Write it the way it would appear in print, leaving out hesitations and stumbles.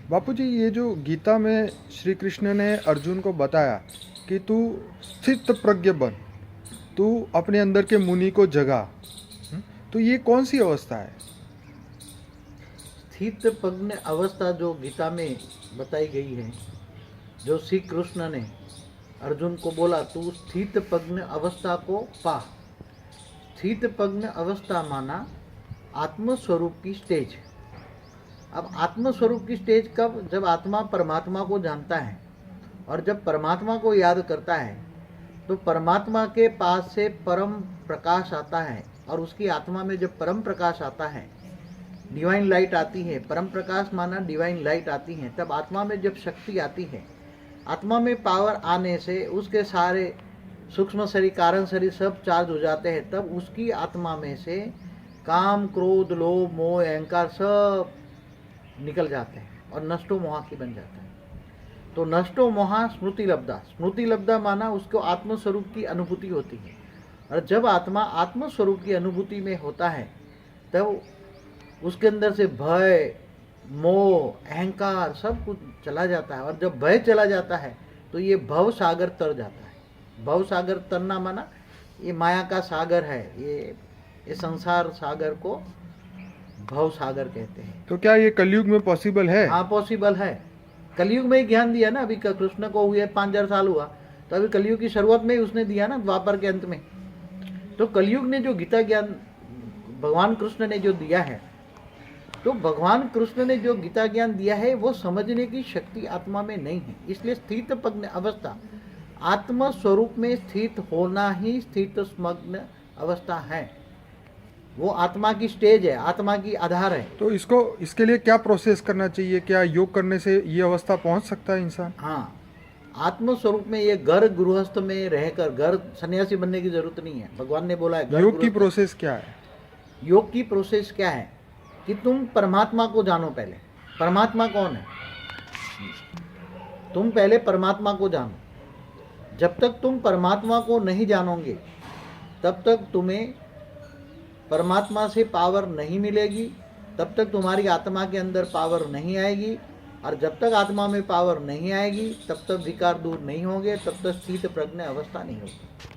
बापूजी, ये जो गीता में श्री कृष्ण ने अर्जुन को बताया कि तू स्थित प्रज्ञ बन, तू अपने अंदर के मुनि को जगा, तो ये कौन सी अवस्था है? स्थित प्रज्ञ अवस्था जो गीता में बताई गई है, जो श्री कृष्ण ने अर्जुन को बोला तू स्थित प्रज्ञ अवस्था को पा। स्थित प्रज्ञ अवस्था माना आत्मस्वरूप की स्टेज। अब आत्मस्वरूप की स्टेज कब? जब आत्मा परमात्मा को जानता है और जब परमात्मा को याद करता है तो परमात्मा के पास से परम प्रकाश आता है, और उसकी आत्मा में जब परम प्रकाश आता है, डिवाइन लाइट आती है, परम प्रकाश माना डिवाइन लाइट आती है, तब आत्मा में जब शक्ति आती है, आत्मा में पावर आने से उसके सारे सूक्ष्म शरीर कारण शरीर सब चार्ज हो जाते हैं। तब उसकी आत्मा में से काम क्रोध लोभ मोह अहंकार सब निकल जाते हैं और नष्टो मोहा की बन जाता है। तो नष्टो मोहा स्मृति लब्धा। स्मृति लब्धा माना उसको आत्मस्वरूप की अनुभूति होती है, और जब आत्मा आत्मस्वरूप की अनुभूति में होता है तब उसके अंदर से भय मोह अहंकार सब कुछ चला जाता है। और जब भय चला जाता है तो ये भव सागर तर जाता है। भव सागर तरना माना ये माया का सागर है, ये संसार सागर को भव सागर कहते हैं। तो क्या ये कलयुग में पॉसिबल है? हाँ, पॉसिबल है। कलयुग में ही ज्ञान दिया ना। अभी कृष्ण को हुए 5000 साल हुआ, तो अभी कलयुग की शुरुआत में ही उसने दिया ना, द्वापर के अंत में। तो कलयुग ने जो गीता ज्ञान भगवान कृष्ण ने जो दिया है, तो भगवान कृष्ण ने जो गीता ज्ञान दिया है वो समझने की शक्ति आत्मा में नहीं है। इसलिए स्थित प्रज्ञ अवस्था आत्म स्वरूप में स्थित होना ही स्थित स्मग्न अवस्था है। वो आत्मा की स्टेज है, आत्मा की आधार है। तो इसके लिए क्या प्रोसेस करना चाहिए? क्या योग करने से ये अवस्था पहुंच सकता है इंसान? हाँ, आत्म स्वरूप में ये घर गृहस्थ में रहकर, घर सन्यासी बनने की जरूरत नहीं है। भगवान ने बोला है योग की प्रोसेस क्या है? योग की प्रोसेस क्या है कि तुम परमात्मा को जानो। पहले परमात्मा कौन है, तुम पहले परमात्मा को जानो। जब तक तुम परमात्मा को नहीं जानोगे तब तक तुम्हें परमात्मा से पावर नहीं मिलेगी, तब तक तुम्हारी आत्मा के अंदर पावर नहीं आएगी, और जब तक आत्मा में पावर नहीं आएगी तब तक विकार दूर नहीं होंगे, तब तक स्थित प्रज्ञ अवस्था नहीं होगी।